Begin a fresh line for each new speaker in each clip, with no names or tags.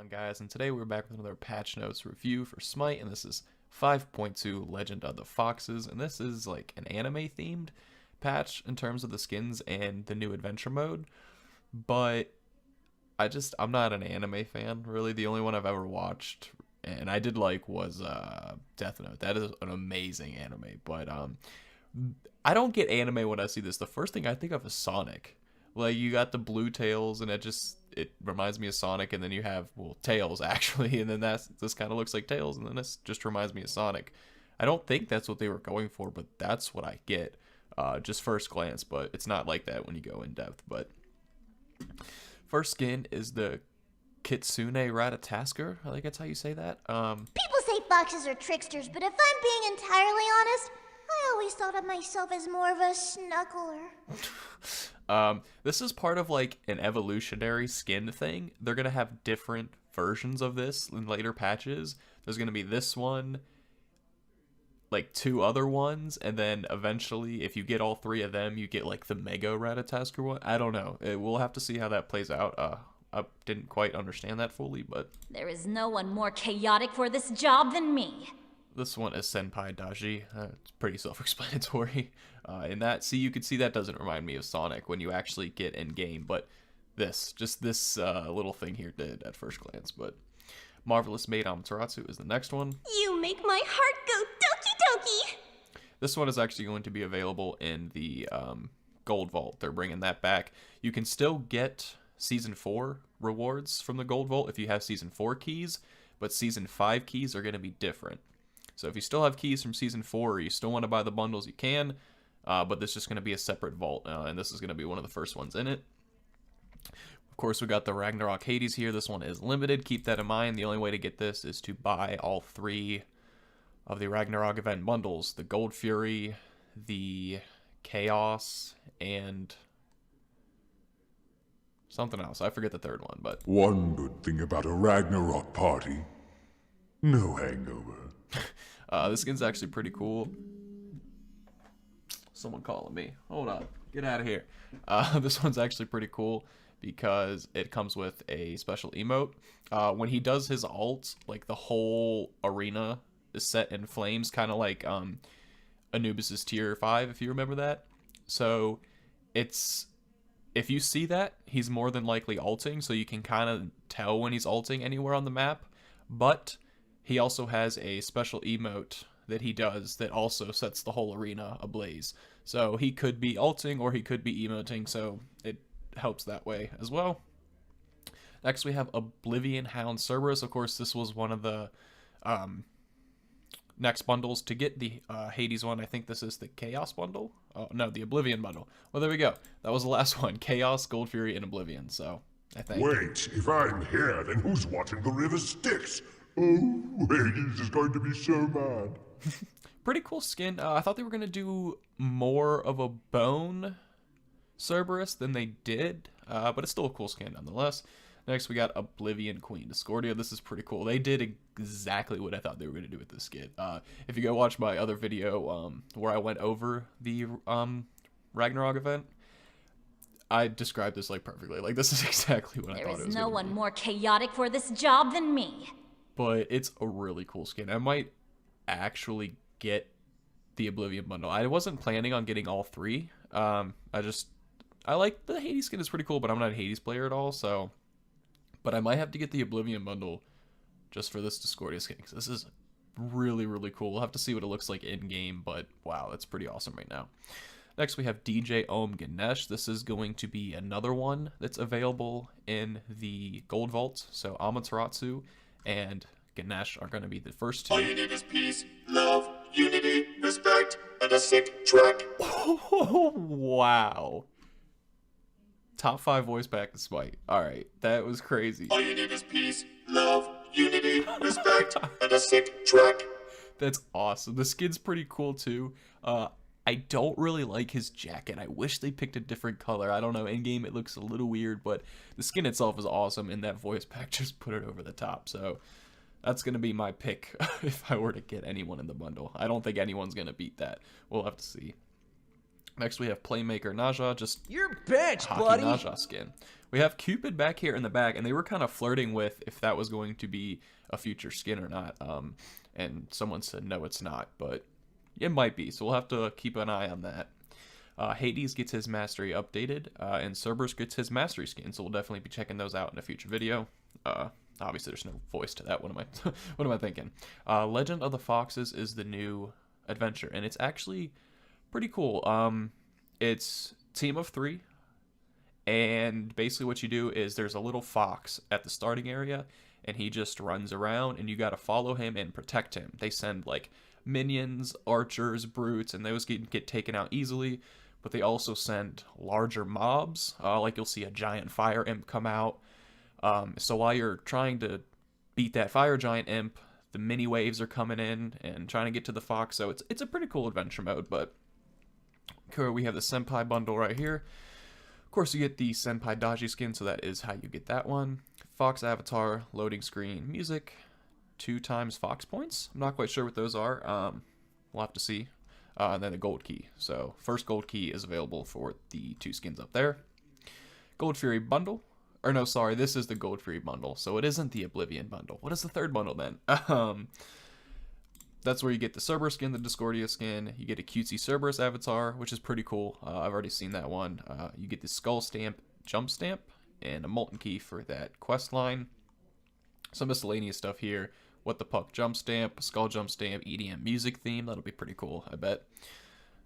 on, guys? And today we're back with another patch notes review for Smite, and this is 5.2 Legend of the Foxes, and this is like an anime themed patch in terms of the skins and the new adventure mode. But I'm not an anime fan, really. The only one I've ever watched and I did like was Death Note. That is an amazing anime, but I don't get anime when I see this. The first thing I think of is Sonic. Like, you got the blue tails, and it reminds me of Sonic, and then you have, well, Tails, actually, and then this kind of looks like Tails, and then this just reminds me of Sonic. I don't think that's what they were going for, but that's what I get, just first glance, but it's not like that when you go in depth. But first skin is the Kitsune Ratatasker. I think that's how you say that.
People say foxes are tricksters, but if I'm being entirely honest, I always thought of myself as more of a snuggler.
This is part of like an evolutionary skin thing. They're gonna have different versions of this in later patches. There's gonna be this one, like two other ones, and then eventually, if you get all three of them, you get like the Mega Ratatasker one. I don't know. We'll have to see how that plays out. I didn't quite understand that fully, but
there is no one more chaotic for this job than me.
This one is Senpai Daji. It's pretty self-explanatory. In that, see, you can see that doesn't remind me of Sonic when you actually get in-game, but this little thing here did at first glance. But Marvelous Maid Amaterasu is the next one.
You make my heart go doki doki!
This one is actually going to be available in the Gold Vault. They're bringing that back. You can still get Season 4 rewards from the Gold Vault if you have Season 4 keys, but Season 5 keys are going to be different. So if you still have keys from Season 4 or you still want to buy the bundles, you can, but this is just going to be a separate vault, and this is going to be one of the first ones in it. Of course, we got the Ragnarok Hades here. This one is limited. Keep that in mind. The only way to get this is to buy all three of the Ragnarok event bundles. The Gold Fury, the Chaos, and something else. I forget the third one, but
one good thing about a Ragnarok party, no hangover.
This skin's actually pretty cool. Someone calling me. Hold on. Get out of here. This one's actually pretty cool because it comes with a special emote. When he does his ult, like the whole arena is set in flames, kind of like Anubis's tier 5, if you remember that. So if you see that, he's more than likely ulting, so you can kind of tell when he's ulting anywhere on the map. But he also has a special emote that he does that also sets the whole arena ablaze. So he could be ulting or he could be emoting, so it helps that way as well. Next we have Oblivion Hound Cerberus. Of course, this was one of the next bundles to get the Hades one. I think this is the Chaos bundle. Oh, no, the Oblivion bundle. Well, there we go. That was the last one. Chaos, Gold Fury, and Oblivion. So, I think.
Wait, if I'm here, then who's watching the river Styx? Oh, Hades is going to be so mad.
Pretty cool skin. I thought they were going to do more of a bone Cerberus than they did, but it's still a cool skin nonetheless. Next, we got Oblivion Queen Discordia. This is pretty cool. They did exactly what I thought they were going to do with this skin. If you go watch my other video where I went over the Ragnarok event, I described this like perfectly. Like, this is exactly what I thought it was.
There is no one more chaotic for this job than me.
But it's a really cool skin. I might actually get the Oblivion bundle. I wasn't planning on getting all three. I like the Hades skin. Is pretty cool, but I'm not a Hades player at all, so. But I might have to get the Oblivion bundle just for this Discordia skin, because this is really, really cool. We'll have to see what it looks like in-game, but wow, that's pretty awesome right now. Next, we have DJ Om Ganesh. This is going to be another one that's available in the Gold Vault. So Amaterasu and Ganesh are going to be the first two.
All you need is peace, love, unity, respect, and a sick track.
Wow. Top 5 voice pack in Smite. Alright, that was crazy.
All you need is peace, love, unity, respect, and a sick track.
That's awesome. The skin's pretty cool too. I don't really like his jacket. I wish they picked a different color. I don't know, in-game it looks a little weird, but the skin itself is awesome, and that voice pack just put it over the top. So that's going to be my pick if I were to get anyone in the bundle. I don't think anyone's going to beat that. We'll have to see. Next, we have Playmaker Naja, just
You're bitch,
Hockey
buddy.
Naja skin. We have Cupid back here in the back, and they were kind of flirting with if that was going to be a future skin or not. And someone said, no, it's not, but it might be, so we'll have to keep an eye on that. Hades gets his mastery updated, and Cerberus gets his mastery skin, so we'll definitely be checking those out in a future video. Obviously, there's no voice to that. What am I thinking? Legend of the Foxes is the new adventure, and it's actually pretty cool. It's team of 3, and basically what you do is there's a little fox at the starting area, and he just runs around, and you got to follow him and protect him. They send like minions, archers, brutes, and those get taken out easily, but they also send larger mobs, like you'll see a giant fire imp come out. So while you're trying to beat that fire giant imp, the mini waves are coming in and trying to get to the fox, so it's a pretty cool adventure mode. But okay, we have the Senpai bundle right here. Of course, you get the Senpai Daji skin, so that is how you get that one. Fox avatar, loading screen, music, 2 times Fox points. I'm not quite sure what those are. We'll have to see. And then the gold key. So first gold key is available for the 2 skins up there. Gold Fury bundle. Or no, sorry, this is the Gold Fury bundle. So it isn't the Oblivion bundle. What is the third bundle then? That's where you get the Cerberus skin, the Discordia skin. You get a cutesy Cerberus avatar, which is pretty cool. I've already seen that one. You get the Skull Stamp, Jump Stamp, and a Molten Key for that quest line. Some miscellaneous stuff here. What the Puck Jump Stamp, Skull Jump Stamp, EDM music theme. That'll be pretty cool, I bet.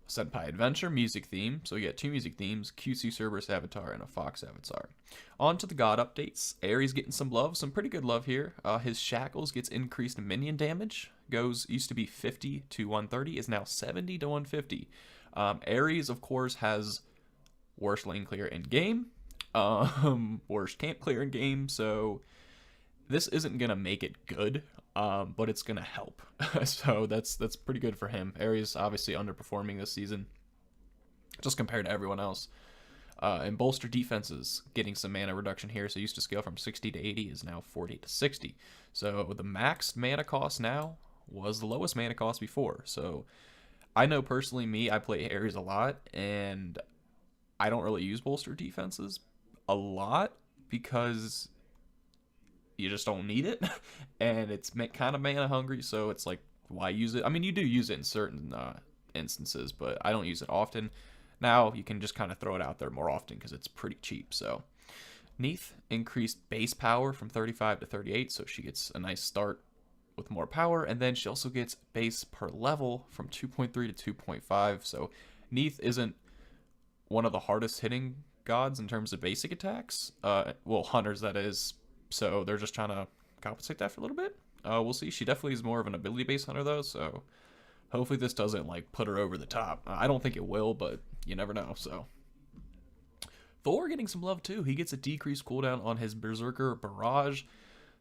Senpai Adventure music theme. So you get 2 music themes, cutesy Cerberus avatar and a Fox avatar. On to the god updates. Ares getting some love, some pretty good love here. His Shackles gets increased minion damage. Used to be 50 to 130, is now 70 to 150. Ares, of course, has worst lane clear in game, worst camp clear in game, so this isn't gonna make it good, but it's gonna help. So that's pretty good for him. Ares obviously underperforming this season, just compared to everyone else. And bolster defenses, getting some mana reduction here. So used to scale from 60 to 80 is now 40 to 60. So the max mana cost now was the lowest mana cost before. So I know personally I play Ares a lot, and I don't really use bolster defenses a lot because you just don't need it, and it's kind of mana hungry, so it's like, why use it? I mean, you do use it in certain instances, but I don't use it often. Now you can just kind of throw it out there more often because it's pretty cheap. So Neith increased base power from 35 to 38, so she gets a nice start with more power, and then she also gets base per level from 2.3 to 2.5. So Neith isn't one of the hardest hitting gods in terms of basic attacks. Well, hunters, that is. So they're just trying to compensate that for a little bit. We'll see. She definitely is more of an ability-based hunter, though, so hopefully this doesn't, like, put her over the top. I don't think it will, but you never know, so. Thor getting some love, too. He gets a decreased cooldown on his Berserker Barrage.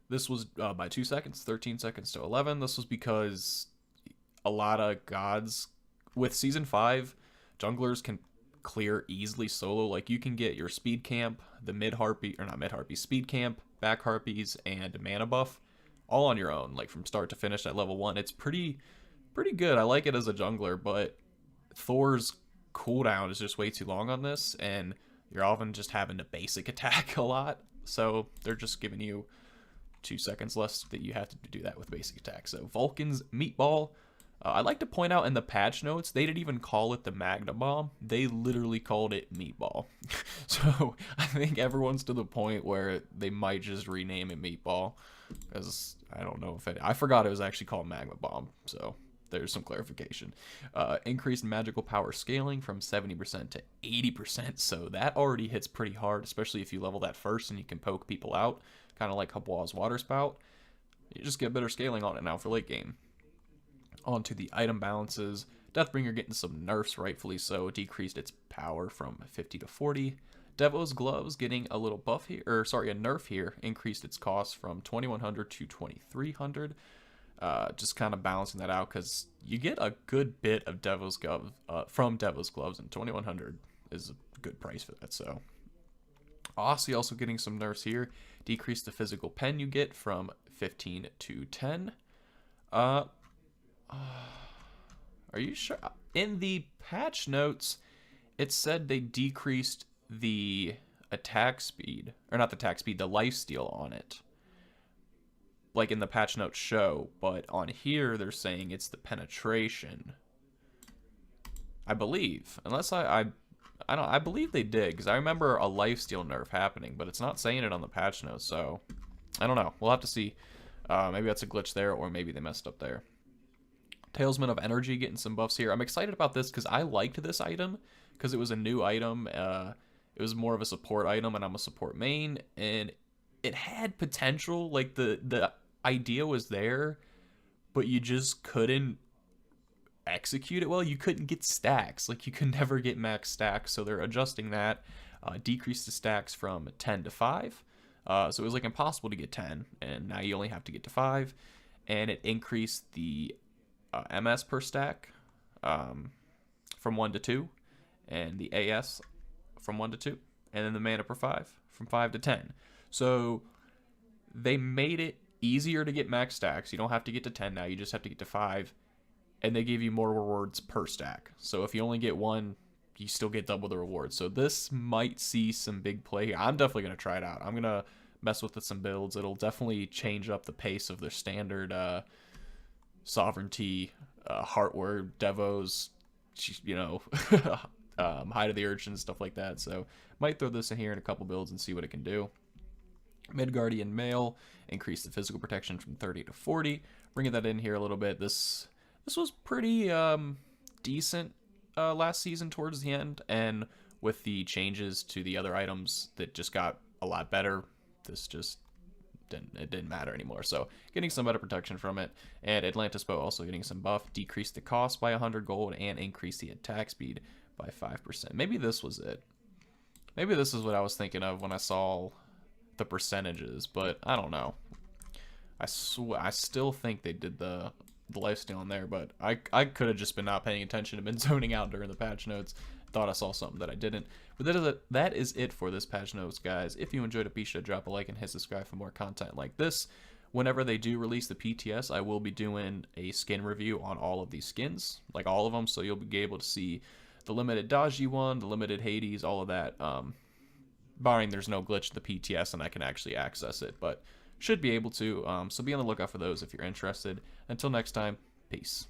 This was by 2 seconds, 13 seconds to 11. This was because a lot of gods, with Season 5, junglers can clear easily solo. Like, you can get your speed camp, the speed camp, back harpies, and mana buff all on your own, like from start to finish at level 1. It's pretty good. I like it as a jungler, but Thor's cooldown is just way too long on this, and you're often just having to basic attack a lot, so they're just giving you 2 seconds less that you have to do that with basic attack. So Vulcan's Meatball, I'd like to point out in the patch notes, they didn't even call it the Magna Bomb. They literally called it Meatball. So I think everyone's to the point where they might just rename it Meatball, because I don't know if I forgot it was actually called Magma Bomb. So there's some clarification. Increased magical power scaling from 70% to 80%. So that already hits pretty hard, especially if you level that first and you can poke people out, kind of like Hubwall's Water Spout. You just get better scaling on it now for late game. Onto the item balances. Deathbringer getting some nerfs, rightfully so. Decreased its power from 50 to 40. Devo's Gloves getting a little buff here, or sorry, a nerf here. Increased its cost from 2100 to 2300. Just kind of balancing that out because you get a good bit of Devo's Gloves from Devo's Gloves, and 2100 is a good price for that. So Aussie also getting some nerfs here. Decreased the physical pen you get from 15 to 10. Are you sure? In the patch notes, it said they decreased the attack speed, or not the attack speed, the lifesteal on it, like in the patch notes show, but on here they're saying it's the penetration. I believe, unless I believe they did, because I remember a lifesteal nerf happening, but it's not saying it on the patch notes, so I don't know. We'll have to see. Maybe that's a glitch there, or maybe they messed up there. Talesman of Energy getting some buffs here. I'm excited about this because I liked this item because it was a new item. It was more of a support item, and I'm a support main, and it had potential. Like the idea was there, but you just couldn't execute it well. You couldn't get stacks. Like you could never get max stacks, so they're adjusting that. Decreased the stacks from 10 to 5. So it was like impossible to get 10, and now you only have to get to 5. And it increased the MS per stack from 1 to 2, and the AS from 1 to 2, and then the mana per 5 from 5 to 10. So they made it easier to get max stacks. You don't have to get to 10 now, you just have to get to 5, and they give you more rewards per stack. So if you only get 1, you still get double the rewards. So this might see some big play here. I'm definitely going to try it out. I'm going to mess with some builds. It'll definitely change up the pace of their standard sovereignty, heartward, devos, hide of the urchin, stuff like that. So might throw this in here in a couple builds and see what it can do. Midgardian Male, increase the physical protection from 30 to 40. Bringing that in here a little bit. This was pretty decent last season towards the end, and with the changes to the other items that just got a lot better, this just didn't matter anymore. So getting some better protection from it. And Atlantis Bow also getting some buff, decrease the cost by 100 gold and increase the attack speed by 5%. Maybe this was it. Maybe this is what I was thinking of when I saw the percentages, but I don't know. I still think they did the lifesteal on there, but I could have just been not paying attention and been zoning out during the patch notes. Thought I saw something that I didn't. But that is it for this patch notes, guys. If you enjoyed it, be sure to drop a like and hit subscribe for more content like this. Whenever they do release the PTS, I will be doing a skin review on all of these skins, like all of them, so you'll be able to see the limited Daji one, the limited Hades, all of that, barring there's no glitch in the PTS and I can actually access it, but should be able to, so be on the lookout for those if you're interested. Until next time, peace.